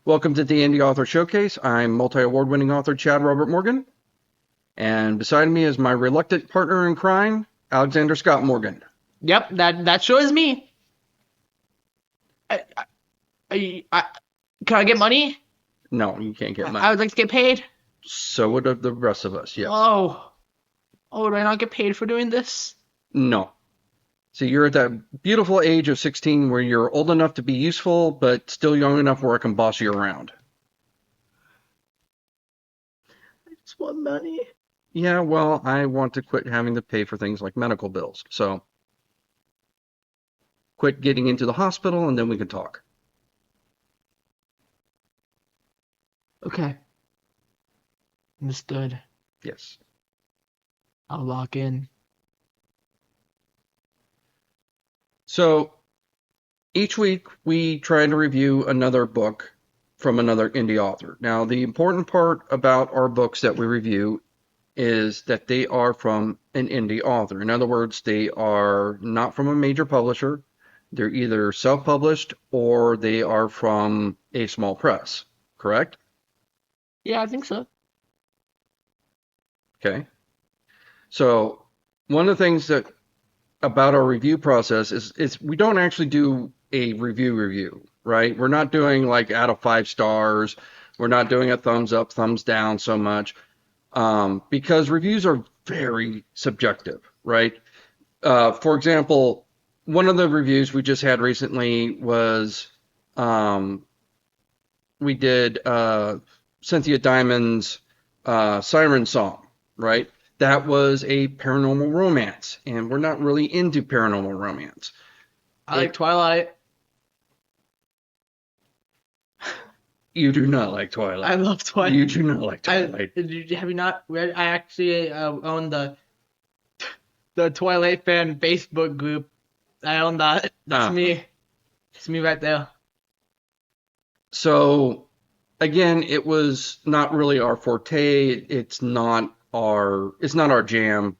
Welcome to the Indie Author Showcase. I'm multi-award-winning author Chad Robert Morgan, and beside me is my reluctant partner in crime, Alexander Scott Morgan. Yep, that sure is me. I, I, can I get money? No, you can't get I money. would like to get paid. So would the rest of us, yes. Oh, do I not get paid for doing this? No. So you're at that beautiful age of 16 where you're old enough to be useful, but still young enough where I can boss you around. I just want money. Yeah, well, I want to quit having to pay for things like medical bills. So quit getting into the hospital and then we can talk. Okay, understood. Yes. I'll lock in. So each week, we try to review another book from another indie author. Now, the important part about our books that we review is that they are from an indie author. In other words, they are not from a major publisher. They're either self-published or they are from a small press, correct? Yeah, I think so. Okay. So, one of the things that about our review process is we don't actually do a review, right? We're not doing like out of 5 stars. We're not doing a thumbs up, thumbs down so much because reviews are very subjective, right? For example, one of the reviews we just had recently was um, we did Cynthia Diamond's Siren Song, right? That was a paranormal romance, and we're not really into paranormal romance. I like It, Twilight. you do not like I Twilight. love You Twilight. do not like Twilight. Have you not read? I actually own the Twilight fan Facebook group. I own that. That's Ah, me. It's me right there. so again, it was not really our forte. It's not our jam.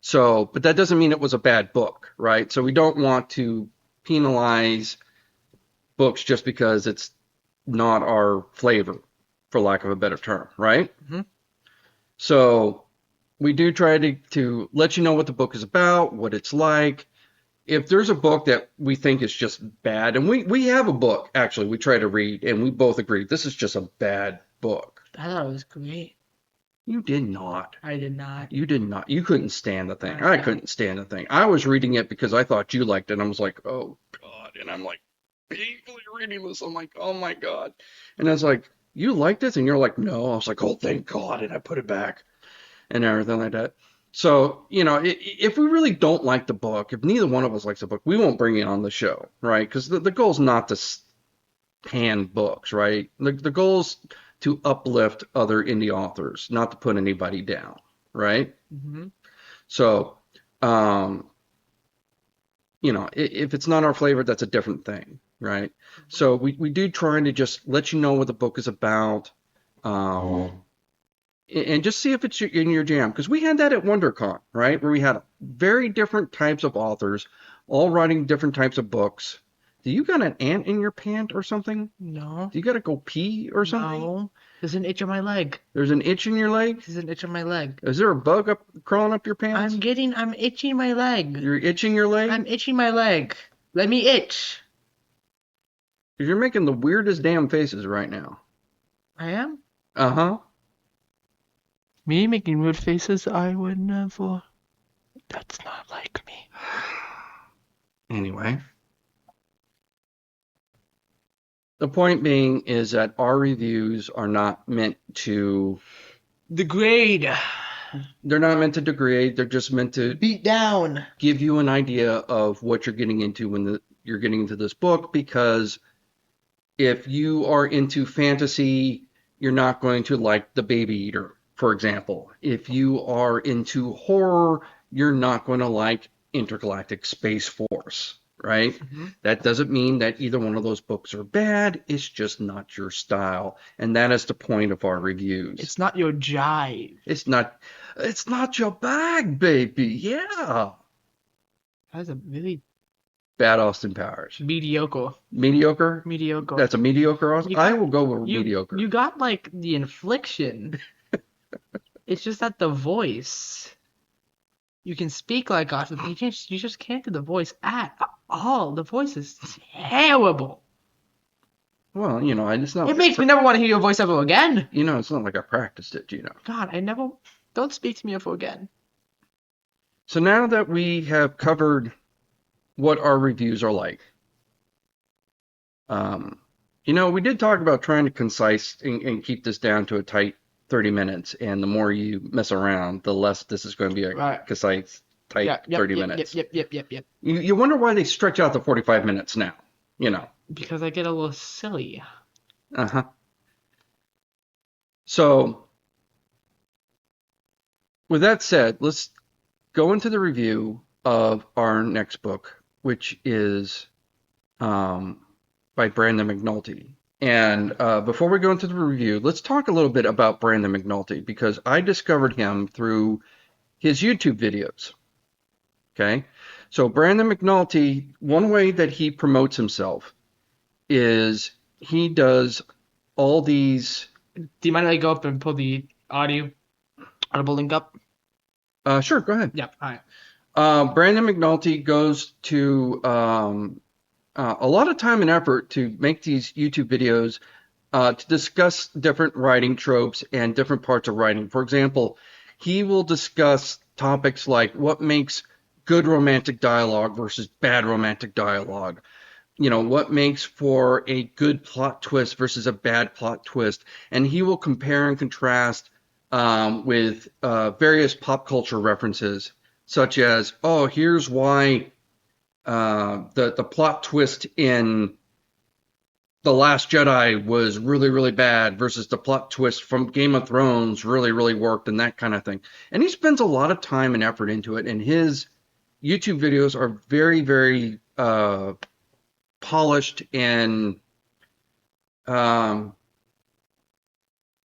So, but that doesn't mean it was a bad book, right? So we don't want to penalize books just because it's not our flavor, for lack of a better term, right? Hmm. So we do try to let you know what the book is about, what it's like. If there's a book that we think is just bad, and we have a book actually we try to read, and we both agree this is just a bad book. I thought it was great. You did not. I did not. You did not. You couldn't stand the thing. I I, couldn't stand the thing. I was reading it because I thought you liked it. And I was like, oh God. And I'm like, painfully reading this. I'm like, oh my God. And I was like, you like this? And you're like, no. I was like, oh, thank God. And I put it back and everything like that. So, if we really don't like the book, if neither one of us likes the book, we won't bring it on the show, right? Because the goal is not to pan books, right? The goal is to uplift other indie authors, not to put anybody down, right? hmm So, um, if it's not our flavor, that's a different thing, right? So we do try to just let you know what the book is about, um, and just see if it's in your jam. Because we had that at WonderCon, right? Where we had very different types of authors, all writing different types of books. Do you got an ant in your pant or something? No, Do you got to go pee or something? no. There's an itch on my leg. There's an itch in your leg? There's an itch on my leg. Is there a bug crawling up your pants? I'm itching my leg. You're itching your leg? I'm itching my leg. Let me itch. Because you're making the weirdest damn faces right now. I am? Uh-huh. Me making weird faces? I would never. That's not like me. Anyway, the point being is that our reviews are not meant to, The grade. they're not meant to degrade, they're just meant to Beat down. give you an idea of what you're getting into when you're getting into this book, because if you are into fantasy, you're not going to like The Baby Eater, for example. If you are into horror, you're not going to like Intergalactic Space Force, right? hmm That doesn't mean that either one of those books are bad. It's just not your style. And that is the point of our reviews. It's not your jive. It's not your bag, baby. Yeah. That's a really Bad Austin Powers. Mediocre. Mediocre? Mediocre. That's a mediocre Austin? You I got will go with mediocre. you got like the infliction. It's just that the voice. You can speak like Austin, but you just can't do the voice at all. The voice is terrible. Well, it's not It makes me never want to hear your voice ever again. it's not like I practiced it, God, I never. Don't speak to me ever again. So now that we have covered what our reviews are like, we did talk about trying to concise and keep this down to a tight 30 minutes, and the more you mess around, the less this is going to be a Right. concise, tight Yeah, yep, 30 yep, minutes. Yep. You wonder why they stretch out the 45 minutes now, Because I get a little silly. Uh-huh. So, with that said, let's go into the review of our next book, which is by Brandon McNulty. And before we go into the review, let's talk a little bit about Brandon McNulty because I discovered him through his YouTube videos. Okay? So Brandon McNulty, one way that he promotes himself is he does all these. Do you mind if I go up and pull the audible link up? Sure, go ahead. Yep, all right. Brandon McNulty goes to a lot of time and effort to make these YouTube videos to discuss different writing tropes and different parts of writing. For example, he will discuss topics like what makes good romantic dialogue versus bad romantic dialogue. What makes for a good plot twist versus a bad plot twist. And he will compare and contrast with various pop culture references, such as, oh, here's why the plot twist in The Last Jedi was really, really bad versus the plot twist from Game of Thrones really, really worked and that kind of thing. And he spends a lot of time and effort into it. And his YouTube videos are very, very polished and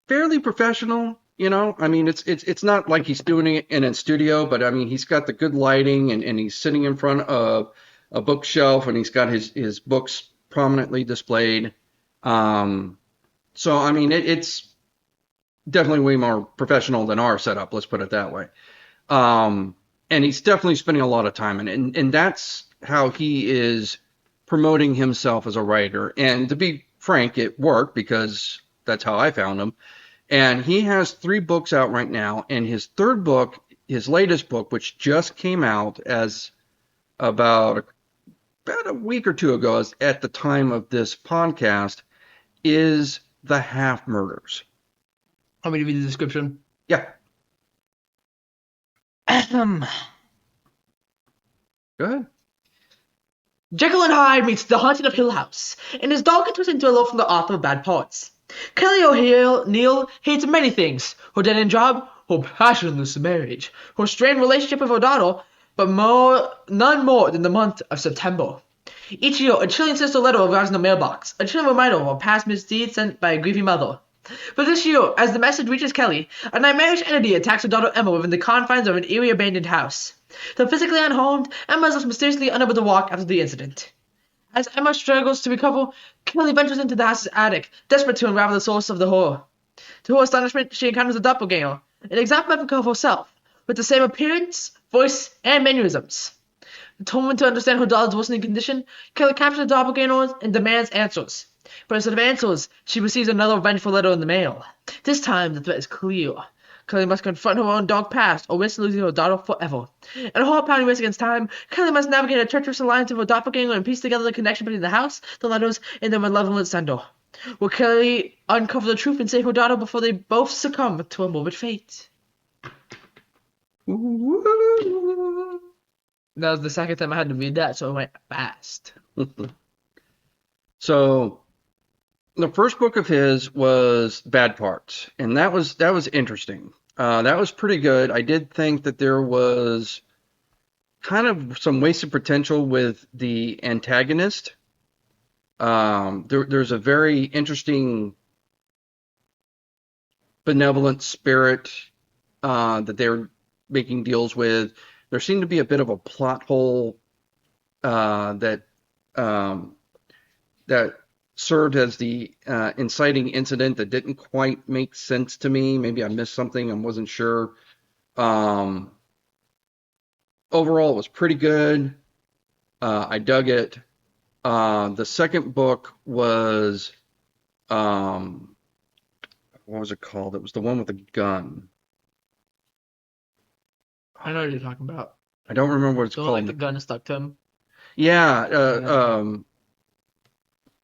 fairly professional. I mean, it's not like he's doing it in a studio, but I mean, he's got the good lighting and he's sitting in front of a bookshelf and he's got his books prominently displayed. So I mean, it's definitely way more professional than our setup. Let's put it that way. And he's definitely spending a lot of time in it, and that's how he is promoting himself as a writer. And to be frank, it worked because that's how I found him. And he has 3 books out right now, and his third book, his latest book, which just came out as about a week or two ago, as at the time of this podcast, is The Half Murders. Want me to read the description? Yeah. Go ahead. Jekyll and Hyde meets The Haunting of Hill House, and is dark and twisted into a love from the author of Bad Parts. Kelly O'Neill hates many things: her dead-end job, her passionless marriage, her strained relationship with her daughter, but none more than the month of September. Each year, a chilling sister letter arrives in the mailbox, a chilling reminder of a past misdeed sent by a grieving mother. But this year, as the message reaches Kelly, a nightmarish entity attacks her daughter Emma within the confines of an eerie abandoned house. Though physically unharmed, Emma is mysteriously unable to walk after the incident. As Emma struggles to recover, Kelly ventures into the house's attic, desperate to unravel the source of the horror. To her astonishment, she encounters a doppelganger, an exact replica of herself, with the same appearance, voice, and mannerisms. Determined to understand her daughter's worsening condition, Kelly captures the doppelganger and demands answers. But instead of answers, she receives another vengeful letter in the mail. This time, the threat is clear. Kelly must confront her own dark past or risk losing her daughter forever. In a heart-pounding race against time, Kelly must navigate a treacherous alliance with her doppelganger and piece together the connection between the house, the letters, and their malevolent sender. Will Kelly uncover the truth and save her daughter before they both succumb to a morbid fate? That was the second time I had to read that, so it went fast. So the first book of his was Bad Parts, and that was interesting. That was pretty good. I did think that there was kind of some wasted potential with the antagonist. There's a very interesting benevolent spirit that they're making deals with. There seemed to be a bit of a plot hole that um, that served as the inciting incident that didn't quite make sense to me. Maybe I missed something. I wasn't sure. Um, Overall, it was pretty good. I dug it. The second book was um, what was it called? It was the one with the gun. I know what you're talking about. I don't remember what it's So like the called. gun stuck to him. Yeah, Yeah.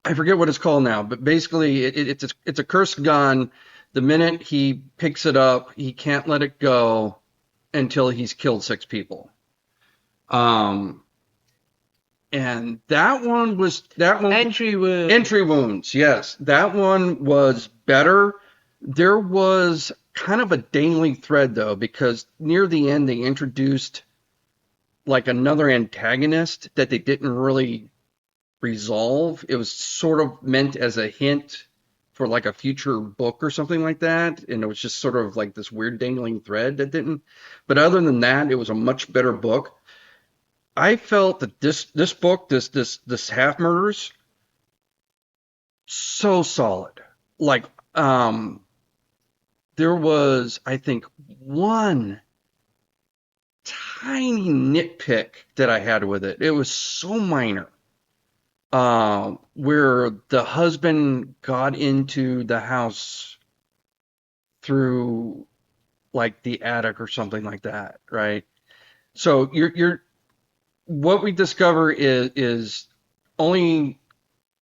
I forget what it's called now, but basically it's a cursed gun. The minute he picks it up, he can't let it go until he's killed six people. Um, and that one Entry wound. entry wounds. Yes, that one was better. There was kind of a dangling thread though, because near the end they introduced like another antagonist that they didn't really resolve. It was sort of meant as a hint for like a future book or something like that, and it was just sort of like this weird dangling thread that didn't. But other than that, it was a much better book. I felt that this book, this Half Murders, so solid. Like there was, I think, one tiny nitpick that I had with it. It was so minor. Where the husband got into the house through like the attic or something like that, right? So you're what we discover is only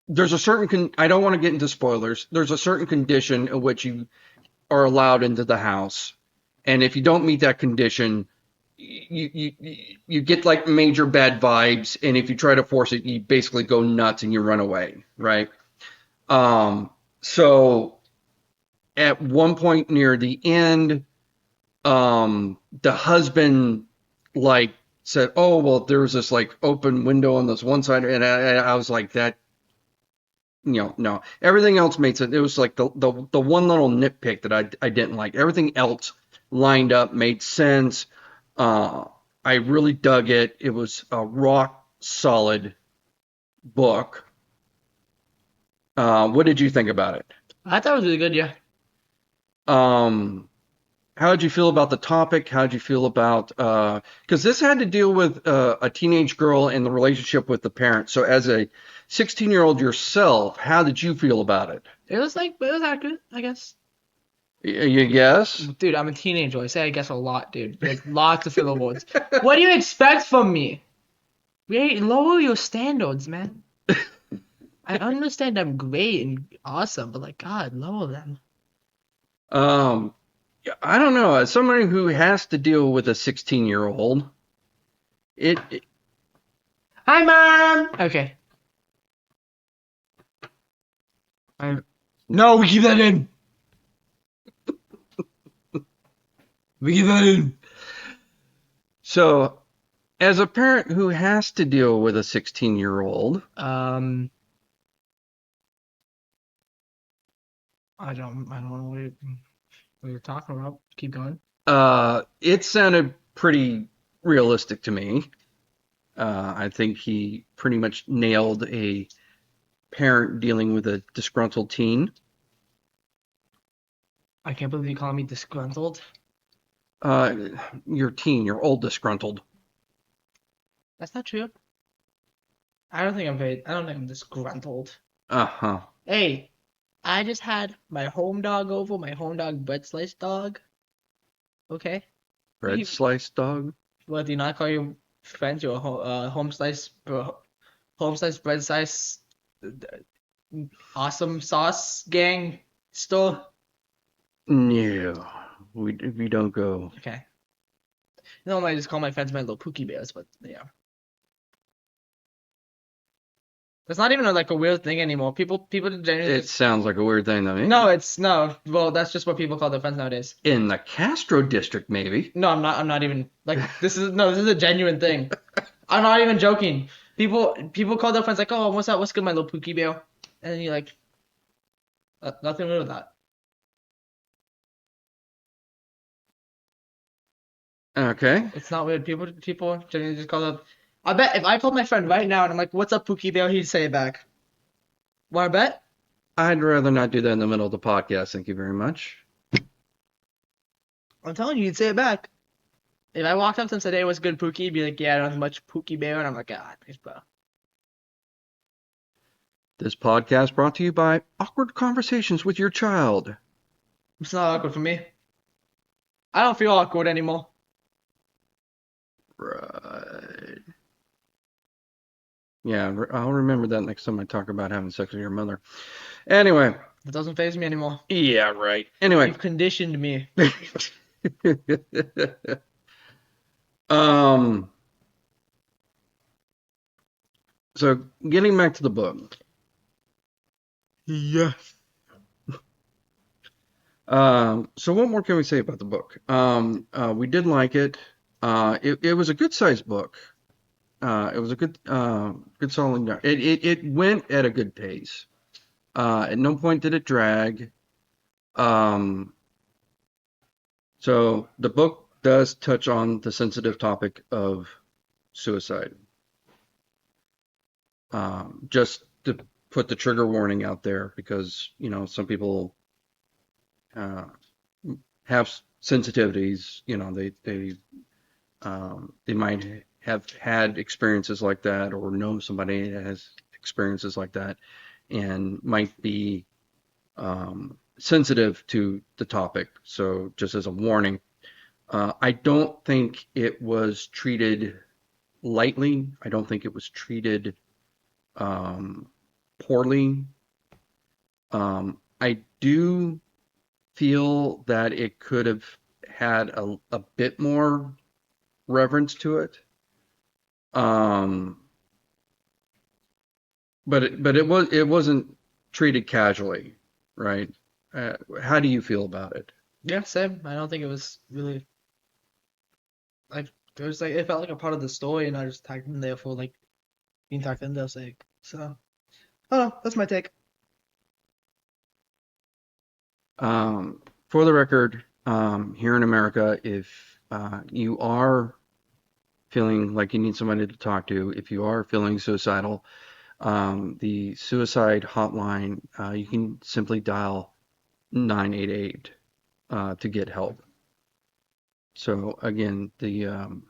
there's a certain I don't want to get into spoilers. There's a certain condition in which you are allowed into the house, and if you don't meet that condition, you get like major bad vibes, and if you try to force it, you basically go nuts and you run away, right? Um, so at one point near the end, the husband like said, "Oh well, there was this like open window on this one side," and I was like, "That, no." Everything else made sense. It was like the one little nitpick that I didn't like. Everything else lined up, made sense. Uh, I really dug it. It was a rock solid book. What did you think about it? I thought it was really good, yeah. Um, How did you feel about the topic? How did you feel about because this had to deal with a teenage girl and the relationship with the parents. So as a 16-year-old yourself, how did you feel about it? It was accurate, I guess. You guess? Dude, I'm a teenager. I say I guess a lot, dude. Like lots of filler words. What do you expect from me? Lower your standards, man. I understand I'm great and awesome, but like God, lower them. Um, I don't know. As somebody who has to deal with a 16-year-old, it Hi, mom. Okay. I'm. No, we keep that in. We keep that in. so as a parent who has to deal with a 16-year-old, Um, I don't know what you're talking about. Keep going. it sounded pretty realistic to me. I think he pretty much nailed a parent dealing with a disgruntled teen. I can't believe you call me disgruntled. Uh, your teen, your old disgruntled. That's not true. I don't think I'm disgruntled. Uh huh. Hey, I just had my home dog over, my home dog bread slice dog. Okay? Bread slice dog. What do you not call your friends your home slice bread slice awesome sauce gang store? No, we don't go. Okay. Normally I just call my friends my little pookie bears, but yeah. That's not even like a weird thing anymore. People genuinely It just sounds like a weird thing to me. no, it's no. Well, that's just what people call their friends nowadays. In the Castro district, maybe. No, I'm not even like this is a genuine thing. I'm not even joking. People call their friends like, "Oh, what's up? What's good, my little pookie bear?" And then you're like, Nothing weird with that." Okay. It's not weird. People genuinely just call it. I bet if I told my friend right now and I'm like, "What's up, Pookie Bear?" he'd say it back. Want to bet? I'd rather not do that in the middle of the podcast. Thank you very much. I'm telling you, he'd say it back. If I walked up to him and said, "Hey, what's good, Pookie?" He'd be like, "Yeah, I don't have much, Pookie Bear," and I'm like, "Ah, thanks, bro." This podcast brought to you by Awkward Conversations with Your Child. It's not awkward for me. I don't feel awkward anymore. Right. Yeah, I'll remember that next time I talk about having sex with your mother. Anyway. It doesn't faze me anymore. Yeah, right. Anyway. You've conditioned me. um. So getting back to the book. Yes. So what more can we say about the book? We did like it. It was a good sized book. It was a good solid. It went at a good pace. At no point did it drag. Um, so the book does touch on the sensitive topic of suicide. Just to put the trigger warning out there because, some people uh, have sensitivities. They might have had experiences like that or know somebody that has experiences like that and might be sensitive to the topic. So just as a warning, I don't think it was treated lightly. I don't think it was treated poorly. I do feel that it could have had a bit more reverence to it. Um, but it wasn't treated casually, right? How do you feel about it? Yeah, same. I don't think it was really like it was like it felt like a part of the story, and I just tagged in there for like being tagged in there's sake. So, I don't know. That's my take. For the record, here in America, if you are feeling like you need somebody to talk to, if you are feeling suicidal, the suicide hotline, you can simply dial 988 to get help. So again, the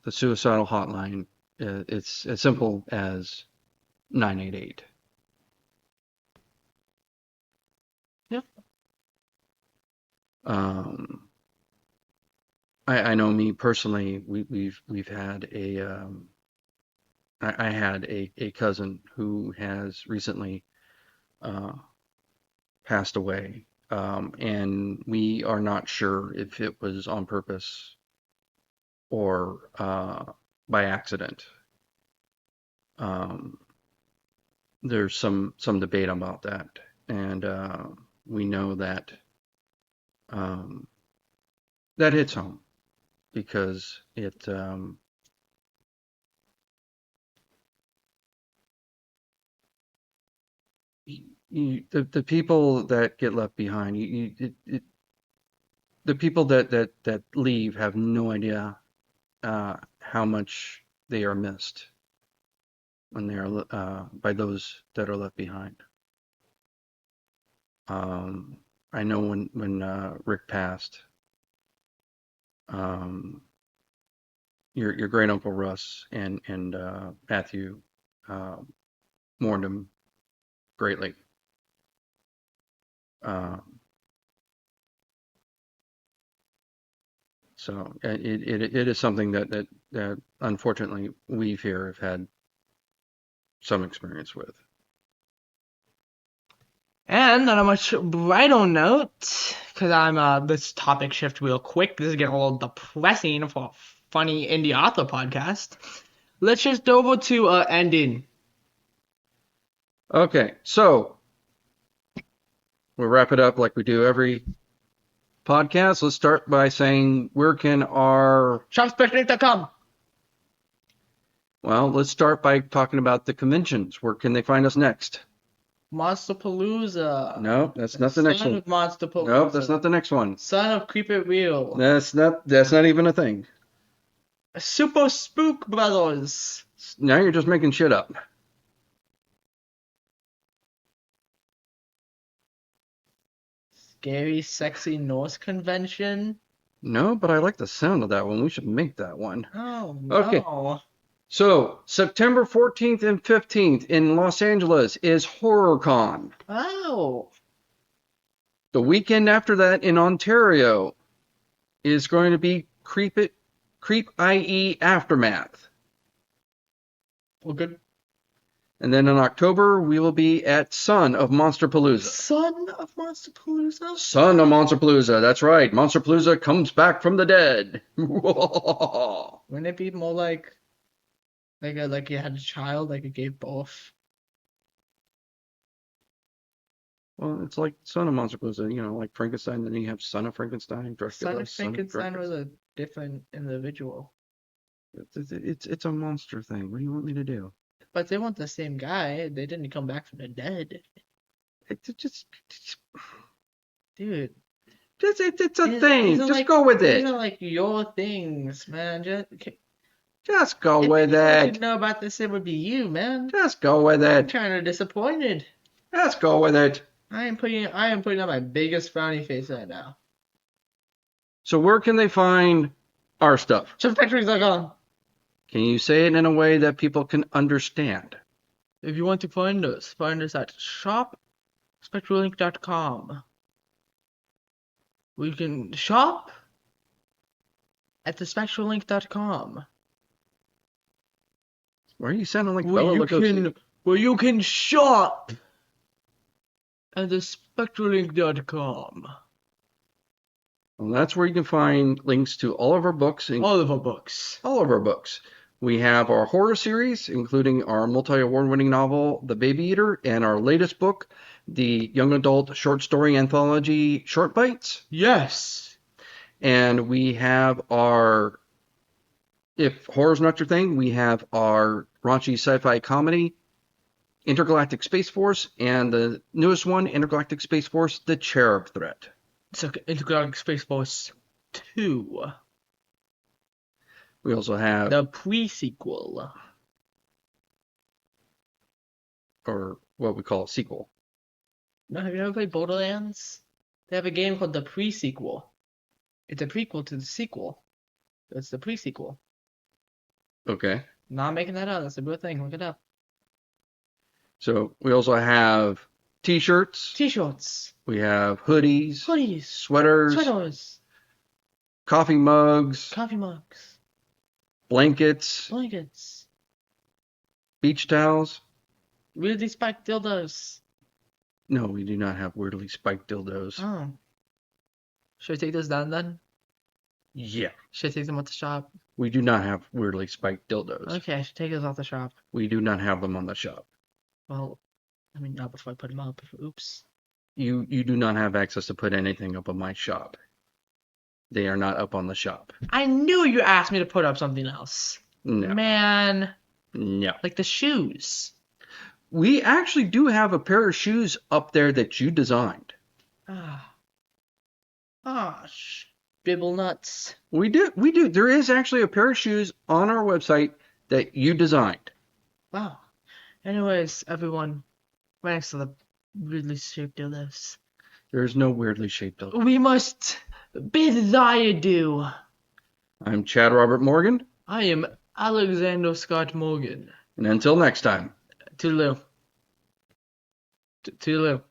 suicidal hotline, it's as simple as 988. Yeah. Um, I know me personally, we've had I had a cousin who has recently uh, passed away, and we are not sure if it was on purpose or by accident. Um, there's some debate about that, and we know that um, that hits home because the people that get left behind, the people that leave have no idea how much they are missed when they are by those that are left behind. Um, I know when Rick passed, um, your great uncle Russ and Matthew uh, mourned him greatly. Uh, so it is something that unfortunately we here have had some experience with. And on a much brighter note, because I'm this topic shift real quick. This is getting a little depressing for a funny indie author podcast. Let's just over to ending. Okay, so we'll wrap it up like we do every podcast. Let's start by saying where can our Shopspectator.com. well, let's start by talking about the conventions. Where can they find us next? Monsterpalooza. No, that's not the next Son one. of Monsterpalooza. No, that's not the next one. Son of Keep It Real. That's not even a thing. Super Spook Brothers. Now you're just making shit up. Scary, sexy Norse convention. No, but I like the sound of that one. We should make that one. Oh Okay. no. So, September 14th and 15th in Los Angeles is HorrorCon. Oh. The weekend after that in Ontario is going to be Creep IE Aftermath. Well, good. And then in October, we will be at Son of Monsterpalooza. Son of Masterpalooza? Son of Monsterpalooza, that's right. Monsterpalooza comes back from the dead. Well, Wouldn't it be more like you had a child, like you gave birth? it's like Son of Monsterpalooza, you know, like Frankenstein, then you have Son of Frankenstein, Son Dracula, of Son of Frankenstein was Dracula. a different individual. It's a monster thing. What do you want me to do? But they weren't the same guy. They didn't come back from the dead. Dude, It's a these thing. are Just go with these it. are like your things, man. Just go If with anyone it. should know about this, it would be you, man. Just go with I'm it. kind of disappointed. Just go with it. I am putting on my biggest frowny face right now. So where can they find our stuff? ShopFactories.com. Can you say it in a way that people can understand? If you want to find us at shopspectralink.com. We can shop at thespectralink.com. Why are you sounding like Where Bela you Lugosi? can shop at thespectralink.com. Well, that's where you can find links to all of our books. All of our books. All of our books. We have our horror series, including our multi-award-winning novel, The Baby Eater, and our latest book, the young adult short story anthology, Short Bites. Yes. And we have our, if horror's not your thing, we have our raunchy sci-fi comedy, Intergalactic Space Force, and the newest one, Intergalactic Space Force, The Cherub Threat. So Intergalactic Space Force 2. We also have, The pre-sequel. or what we call a sequel. No, have you ever played Borderlands? They have a game called the pre-sequel. It's a prequel to the sequel. It's the pre-sequel. Okay. Not making that up. That's a real thing. Look it up. So we also have t-shirts. T-shirts. We have hoodies. Hoodies. Sweaters. Coffee mugs. Coffee mugs. Blankets. Blankets. Beach towels. Weirdly spiked dildos. No, we do not have weirdly spiked dildos. Oh. Should I take those down then? Yeah. Should I take them out the shop? We do not have weirdly spiked dildos. Okay, I should take those off the shop. We do not have them on the shop. Well, I mean, not before I put them up. Oops. You do not have access to put anything up on my shop. They are not up on the shop. I knew you asked me to put up something else. No. Man. No. Like the shoes. We actually do have a pair of shoes up there that you designed. Bibble nuts. We do. There is actually a pair of shoes on our website that you designed. Wow. Anyways, everyone, thanks to the weirdly shaped dildos. There's no weirdly shaped dildo. We must bid thy adieu. I'm Chad Robert Morgan. I am Alexander Scott Morgan. And until next time. Toodaloo. Toodaloo.